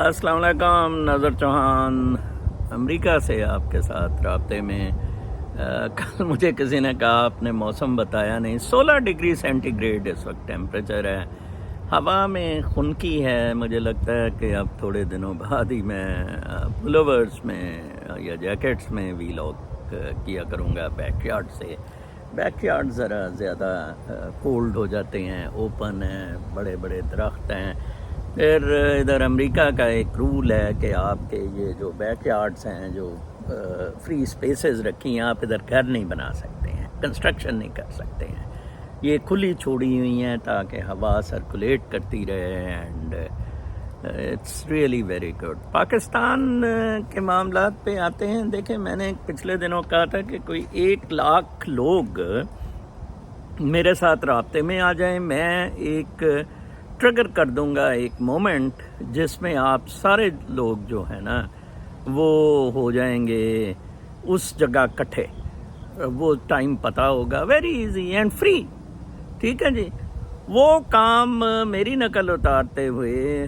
السلام علیکم، نظر چوہان امریکہ سے آپ کے ساتھ رابطے میں۔ کل مجھے کسی نے کہا آپ نے موسم بتایا نہیں۔ 16 ڈگری سینٹی گریڈ اس وقت ٹیمپریچر ہے، ہوا میں خنکی ہے۔ مجھے لگتا ہے کہ اب تھوڑے دنوں بعد ہی میں پلوورز میں یا جیکٹس میں ویلاگ کیا کروں گا بیک یارڈ سے۔ بیک یارڈ ذرا زیادہ کولڈ ہو جاتے ہیں، اوپن ہیں، بڑے بڑے درخت ہیں۔ پھر ادھر امریکہ کا ایک رول ہے کہ آپ کے یہ جو بیک یارڈس ہیں، جو فری اسپیسز رکھی ہیں، آپ ادھر گھر نہیں بنا سکتے ہیں، کنسٹرکشن نہیں کر سکتے ہیں۔ یہ کھلی چھوڑی ہوئی ہیں تاکہ ہوا سرکولیٹ کرتی رہے، and it's really very good. Pakistan کے معاملات پہ آتے ہیں۔ دیکھیں، میں نے پچھلے دنوں کہا تھا کہ کوئی 1 لاکھ لوگ میرے ساتھ رابطے میں آ جائیں، میں ایک ٹریگر کر دوں گا ایک مومنٹ جس میں آپ سارے لوگ جو ہیں نا وہ ہو جائیں گے اس جگہ کٹھے۔ وہ ٹائم پتہ ہوگا، ویری ایزی اینڈ فری، ٹھیک ہے جی۔ وہ کام میری نقل اتارتے ہوئے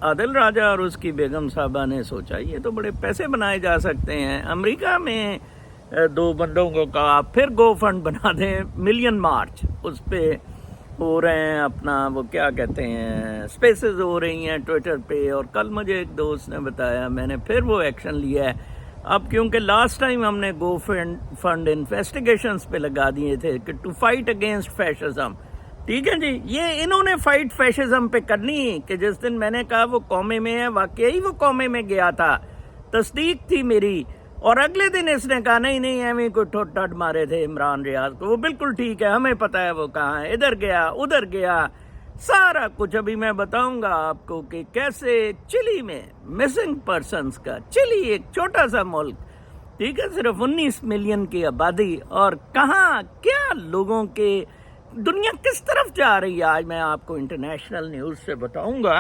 عادل راجہ اور اس کی بیگم صاحبہ نے سوچا یہ تو بڑے پیسے بنائے جا سکتے ہیں۔ امریکہ میں 2 بندوں کو کہا پھر گو فنڈ بنا دیں، ملین مارچ اس پہ ہو رہے ہیں، اپنا وہ کیا کہتے ہیں، اسپیسز ہو رہی ہیں ٹویٹر پہ۔ اور کل مجھے ایک دوست نے بتایا، میں نے پھر وہ ایکشن لیا ہے اب، کیونکہ لاسٹ ٹائم ہم نے گو فنڈ انویسٹیگیشنز پہ لگا دیے تھے کہ ٹو فائٹ اگینسٹ فیشزم، ٹھیک ہے جی۔ یہ انہوں نے فائٹ فیشزم پہ کرنی کہ جس دن میں نے کہا وہ قومے میں ہے، واقعی وہ قومے میں گیا تھا، تصدیق تھی میری، اور اگلے دن اس نے کہا نہیں ایویں کوئی ٹھڈ مارے تھے عمران ریاض کو، وہ بالکل ٹھیک ہے، ہمیں پتہ ہے وہ کہاں ہے، ادھر گیا ادھر گیا، سارا کچھ ابھی میں بتاؤں گا آپ کو کہ کیسے چلی میں مسنگ پرسنز کا، چلی ایک چھوٹا سا ملک، ٹھیک ہے، صرف 19 ملین کی آبادی، اور کہاں کیا لوگوں کے دنیا کس طرف جا رہی ہے آج میں آپ کو انٹرنیشنل نیوز سے بتاؤں گا۔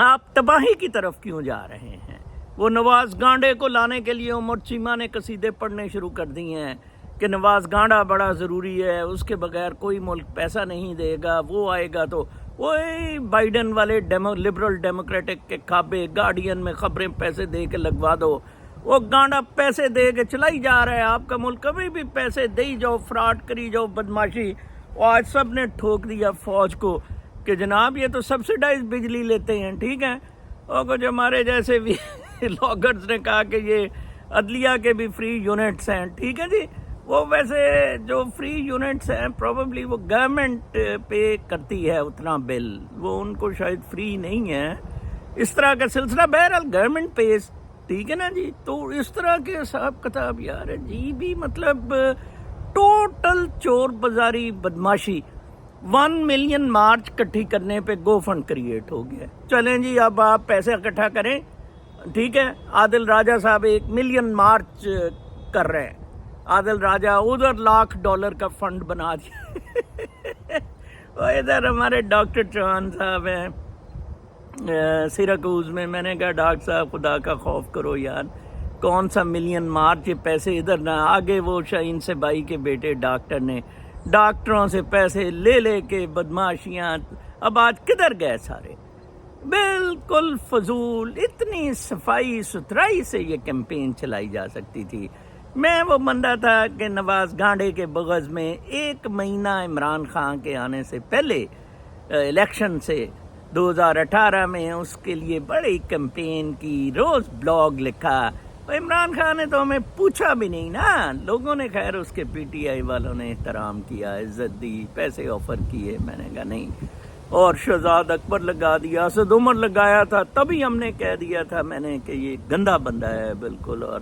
آپ تباہی کی طرف کیوں جا رہے ہیں؟ وہ نواز گانڈے کو لانے کے لیے عمر چیمہ نے قصیدے پڑھنے شروع کر دیے ہیں کہ نواز گانڈا بڑا ضروری ہے، اس کے بغیر کوئی ملک پیسہ نہیں دے گا، وہ آئے گا تو وہی بائیڈن والے لبرل ڈیموکریٹک کے کھابے گارڈین میں خبریں پیسے دے کے لگوا دو۔ وہ گانڈا پیسے دے کے چلائی جا رہا ہے آپ کا ملک، کبھی بھی پیسے دے جاؤ، فراڈ کری جاؤ، بدماشی۔ اور آج سب نے ٹھوک دیا فوج کو کہ جناب یہ تو سبسڈائز بجلی لیتے ہیں، ٹھیک ہے۔ اور کچھ ہمارے جیسے بھی لاگرز نے کہا کہ یہ عدلیہ کے بھی فری یونٹس ہیں، ٹھیک ہے جی۔ وہ ویسے جو فری یونٹس ہیں پروبیبلی وہ گورنمنٹ پے کرتی ہے اتنا بل، وہ ان کو شاید فری نہیں ہے، اس طرح کا سلسلہ۔ بہرحال گورنمنٹ پیز، ٹھیک ہے نا جی۔ تو اس طرح کے حساب کتاب یار عجیب ہی، مطلب ٹوٹل چور بازاری بدماشی۔ 1 ملین مارچ کٹھی کرنے پہ گو فنڈ کریٹ ہو گیا۔ چلیں جی، اب آپ پیسے اکٹھا کریں، ٹھیک ہے۔ عادل راجہ صاحب 1 ملین مارچ کر رہے ہیں، عادل راجہ ادھر $1,00,000 کا فنڈ بنا دیا۔ اور ادھر ہمارے ڈاکٹر چوہان صاحب ہیں سیراکوز میں نے کہا ڈاکٹر صاحب خدا کا خوف کرو یار، کون سا ملین مارچ، یہ پیسے ادھر نہ آگے۔ وہ شاہین سے بائی کے بیٹے ڈاکٹر نے ڈاکٹروں سے پیسے لے کے بدماشیاں، اب آج کدھر گئے سارے؟ بالکل فضول۔ اتنی صفائی ستھرائی سے یہ کیمپین چلائی جا سکتی تھی۔ میں وہ بندہ تھا کہ نواز گانڈے کے بغض میں 1 مہینہ عمران خان کے آنے سے پہلے الیکشن سے 2018 میں اس کے لیے بڑی کیمپین کی، روز بلاگ لکھا۔ عمران خان نے تو ہمیں پوچھا بھی نہیں نا، لوگوں نے خیر اس کے پی ٹی آئی والوں نے احترام کیا، عزت دی، پیسے آفر کیے، میں نے کہا نہیں۔ اور شہزاد اکبر لگا دیا، اسد عمر لگایا تھا، تبھی ہم نے کہہ دیا تھا میں نے کہ یہ گندا بندہ ہے بالکل۔ اور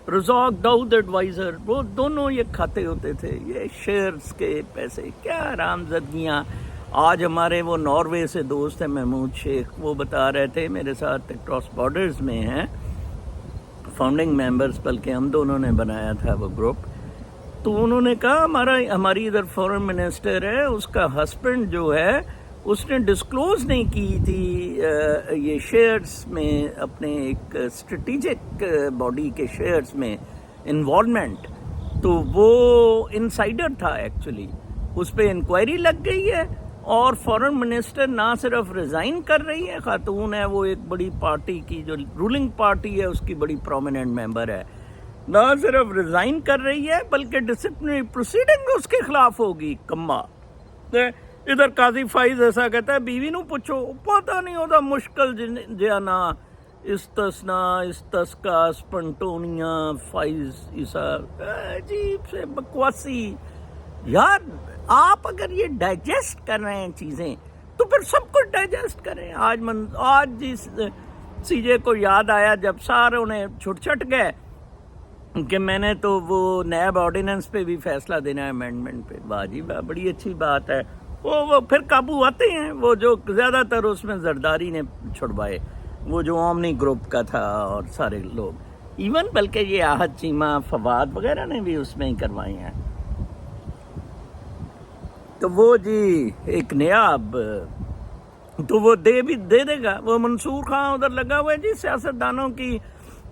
رزاق داؤد ایڈوائزر، وہ دونوں یہ کھاتے ہوتے تھے یہ شیئرز کے پیسے، کیا حرامزادگیاں۔ آج ہمارے وہ ناروے سے دوست ہیں محمود شیخ، وہ بتا رہے تھے میرے ساتھ کراس بارڈرز میں ہیں فاؤنڈنگ ممبرز، بلکہ ہم دونوں نے بنایا تھا وہ گروپ۔ تو انہوں نے کہا ہماری ادھر فورن منسٹر ہے، اس کا ہسبینڈ جو ہے اس نے ڈسکلوز نہیں کی تھی یہ شیئرز میں اپنے ایک اسٹریٹجک باڈی کے شیئرز میں انوالومنٹ، تو وہ انسائڈر تھا ایکچولی، اس پہ انکوائری لگ گئی ہے اور فورن منسٹر نہ صرف ریزائن کر رہی ہے، خاتون ہے، وہ ایک بڑی پارٹی کی جو رولنگ پارٹی ہے اس کی بڑی پرومیننٹ ممبر ہے، نہ صرف ریزائن کر رہی ہے بلکہ ڈسپلنری پروسیڈنگ اس کے خلاف ہوگی. کما ادھر قاضی فائز ایسا کہتا ہے بیوی نو پوچھو پتہ نہیں ہوتا مشکل جانا استثنا استسکا سپنٹونیا فائز عیسا عجیب سے بکواسی. یار آپ اگر یہ ڈائجسٹ کر رہے ہیں چیزیں تو پھر سب کچھ ڈائجسٹ کریں. آج جس سی جے کو یاد آیا جب ساروں نے چھٹ گئے کہ میں نے تو وہ نیب آرڈیننس پہ بھی فیصلہ دینا ہے امینڈمنٹ پہ. واہ جی واہ، بڑی اچھی بات ہے. وہ پھر قابو آتے ہیں، وہ جو زیادہ تر اس میں زرداری نے چھڑوائے، وہ جو اومنی گروپ کا تھا اور سارے لوگ، ایون بلکہ یہ آحد چیمہ فواد وغیرہ نے بھی اس میں ہی کروائی ہیں. تو وہ جی ایک نیا اب تو وہ دے گا. وہ منصور خان ادھر لگا ہوا ہے جی، سیاستدانوں کی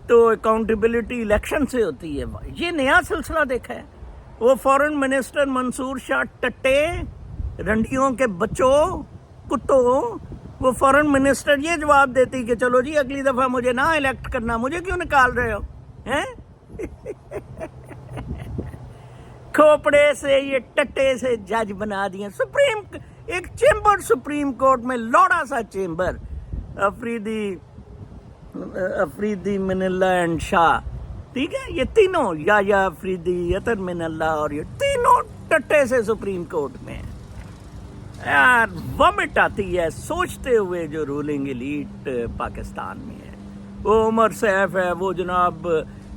تو اکاؤنٹیبلٹی الیکشن سے ہوتی ہے. یہ نیا سلسلہ دیکھا ہے. وہ فورن منسٹر منصور شاہ ٹٹے، رنڈیوں کے بچوں، کتوں، وہ فورن منسٹر یہ جواب دیتی کہ چلو جی اگلی دفعہ مجھے نہ الیکٹ کرنا، مجھے کیوں نکال رہے ہو ہیں؟ کھوپڑے سے یہ ٹٹے سے جج بنا دیے. ایک چیمبر سپریم کورٹ میں لوڑا سا چیمبر، افریدی من اللہ اینڈ شاہ، ٹھیک ہے، یہ تینوں یا افریدی عطر من اللہ اور یہ تینوں ٹٹے سے سپریم کورٹ میں. یار ومٹ آتی ہے سوچتے ہوئے جو رولنگ ایلیٹ پاکستان میں ہے. وہ عمر سیف ہے، وہ جناب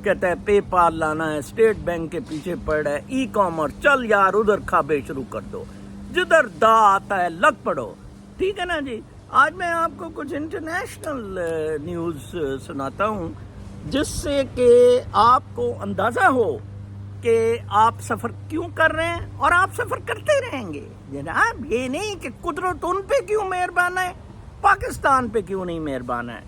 کہتا ہے پے پال لانا ہے، اسٹیٹ بینک کے پیچھے پڑ ہے، ای کامرس، چل یار ادھر کھابے شروع کر دو، جدھر دا آتا ہے لگ پڑو. ٹھیک ہے نا جی. آج میں آپ کو کچھ انٹرنیشنل نیوز سناتا ہوں جس سے کہ آپ کو اندازہ ہو کہ آپ سفر کیوں کر رہے ہیں اور آپ سفر کرتے رہیں گے. جناب یہ نہیں کہ قدرت ان پہ کیوں مہربان ہے، پاکستان پہ کیوں نہیں مہربان ہے.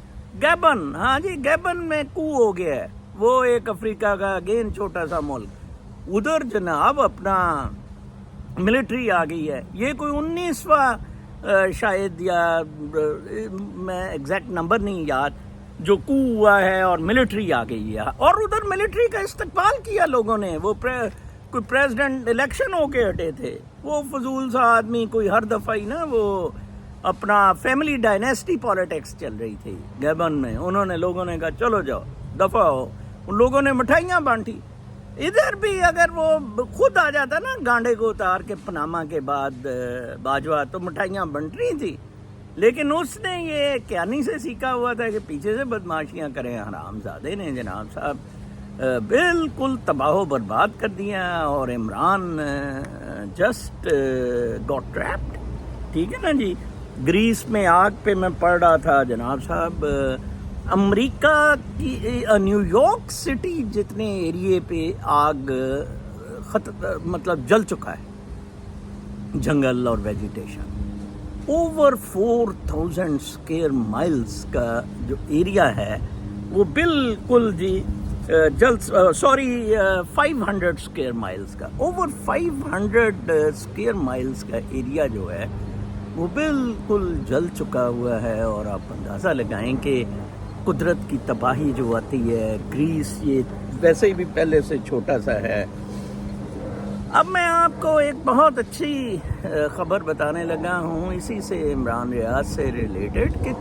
گیبن، ہاں جی گیبن میں کو ہو گیا ہے، وہ ایک افریقہ کا اگین چھوٹا سا ملک، ادھر جناب اپنا ملٹری آ گئی ہے. یہ کوئی 19واں شاید، یا میں ایگزیکٹ نمبر نہیں یاد، جو کو ہوا ہے اور ملٹری آ گئی ہے. اور ادھر ملٹری کا استقبال کیا لوگوں نے. وہ کوئی پریزیڈنٹ الیکشن ہو کے ہٹے تھے، وہ فضول سا آدمی کوئی ہر دفعہ ہی نا وہ اپنا فیملی ڈائنیسٹی پالیٹکس چل رہی تھی گیبن میں. انہوں نے لوگوں نے کہا چلو جاؤ دفعہ ہو. ان لوگوں نے مٹھائیاں بانٹی. ادھر بھی اگر وہ خود آ جاتا نا گانڈے کو اتار کے پناما کے بعد باجوہ، تو مٹھائیاں بنٹ رہی تھی. لیکن اس نے یہ کیانی سے سیکھا ہوا تھا کہ پیچھے سے بدماشیاں کریں. حرام زادے نے جناب صاحب بالکل تباہ و برباد کر دیا، اور عمران جسٹ گاٹ ٹریپڈ. ٹھیک ہے نا جی. گریس میں آگ پہ میں پڑھ رہا تھا جناب صاحب، امریکہ کی نیو یارک سٹی جتنے ایریے پہ آگ مطلب جل چکا ہے، جنگل اور ویجیٹیشن. اوور 4000 اسکوائر مائلز کا جو ایریا ہے وہ بالکل جی 500 اسکوائر مائلز کا، اوور 500 اسکوائر مائلز کا ایریا جو ہے وہ بالکل جل چکا ہوا ہے. اور آپ اندازہ لگائیں کہ قدرت کی تباہی جو آتی ہے. گریس یہ ویسے ہی بھی پہلے سے چھوٹا سا ہے. اب میں آپ کو ایک بہت اچھی خبر بتانے لگا ہوں اسی سے، عمران ریاض سے ریلیٹڈ، کہ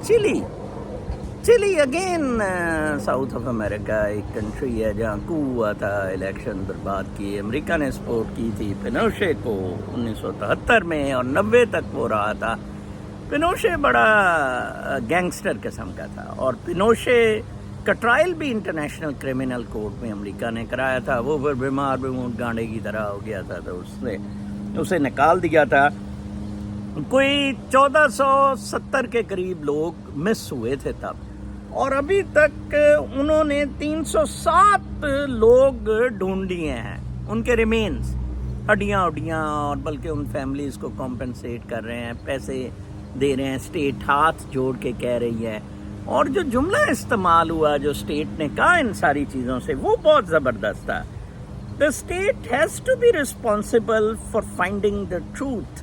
چلی اگین ساؤتھ آف امریکہ ایک کنٹری ہے جہاں کو ہوا تھا، الیکشن برباد کی. امریکہ نے سپورٹ کی تھی پینوشے کو 1973 میں، اور 90 تک وہ رہا تھا. پینوشے بڑا گینگسٹر قسم کا تھا، اور پینوشے کا ٹرائل بھی انٹرنیشنل کرمنل کورٹ میں امریکہ نے کرایا تھا. وہ پھر بیمار بموت گانڈے کی طرح ہو گیا تھا، تو اس نے اسے نکال دیا تھا. کوئی 1470 کے قریب لوگ مس ہوئے تھے تب، اور ابھی تک انہوں نے 307 لوگ ڈھونڈ لیے ہیں، ان کے ریمینز، ہڈیاں، اور بلکہ ان فیملیز کو کمپنسیٹ کر رہے ہیں، پیسے دے رہے ہیں. اسٹیٹ ہاتھ جوڑ کے کہہ رہی ہے. اور جو جملہ استعمال ہوا جو اسٹیٹ نے کہا ان ساری چیزوں سے، وہ بہت زبردست تھا. The state has to be responsible for finding the truth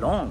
long.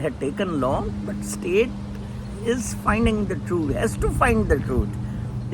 had taken long, but state is finding the truth, has to find the truth.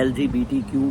LGBTQ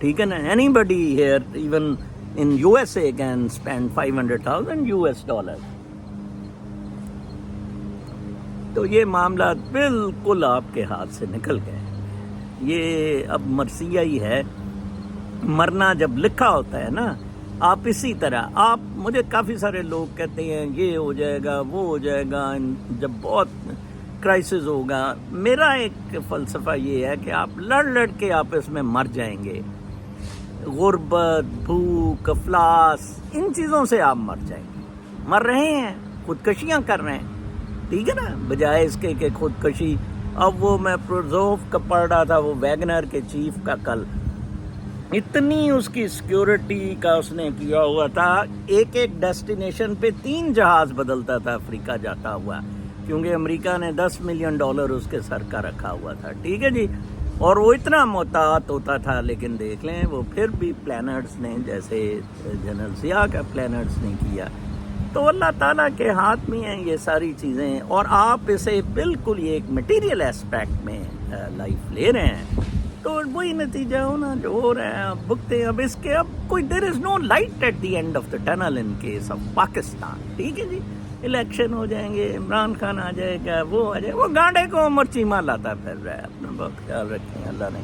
ٹھیک ہے نا. Anybody here even in USA can spend $500,000. تو یہ معاملات بالکل آپ کے ہاتھ سے نکل گئے. یہ اب مرثیہ ہی ہے. مرنا جب لکھا ہوتا ہے نا، آپ اسی طرح آپ مجھے کافی سارے لوگ کہتے ہیں یہ ہو جائے گا وہ ہو جائے گا جب بہت کرائسس ہوگا. میرا ایک فلسفہ یہ ہے کہ آپ لڑ کے آپس میں مر جائیں گے. غربت، بھوک، افلاس، ان چیزوں سے آپ مر جائیں گے. مر رہے ہیں، خودکشیاں کر رہے ہیں، ٹھیک ہے نا، بجائے اس کے کہ خودکشی. اب وہ میں پروزوف کا پڑھ رہا تھا، وہ ویگنر کے چیف کا، کل اتنی اس کی سیکیورٹی کا اس نے کیا ہوا تھا، ایک ڈیسٹینیشن پہ 3 جہاز بدلتا تھا افریقہ جاتا ہوا، کیونکہ امریکہ نے $10 ملین اس کے سر کا رکھا ہوا تھا. ٹھیک ہے جی. اور وہ اتنا محتاط ہوتا تھا، لیکن دیکھ لیں وہ پھر بھی پلانٹس نے، جیسے جنرل ضیاء کا پلانٹس نے کیا. تو اللہ تعالیٰ کے ہاتھ میں ہیں یہ ساری چیزیں. اور آپ اسے بالکل یہ ایک مٹیریل اسپیکٹ میں لائف لے رہے ہیں، تو وہی نتیجہ ہونا جو ہو رہا ہے. اب بھگتے ہیں. اب اس کے اب کوئی there is no light at the end of the tunnel in case of Pakistan. ٹھیک ہے جی. الیکشن ہو جائیں گے، عمران خان آ جائے گا، وہ آ جائے گا، وہ گانڈے کو مرچی مار لاتا پھر رہا ہے. اپنا بہت خیال رکھیں. اللہ نے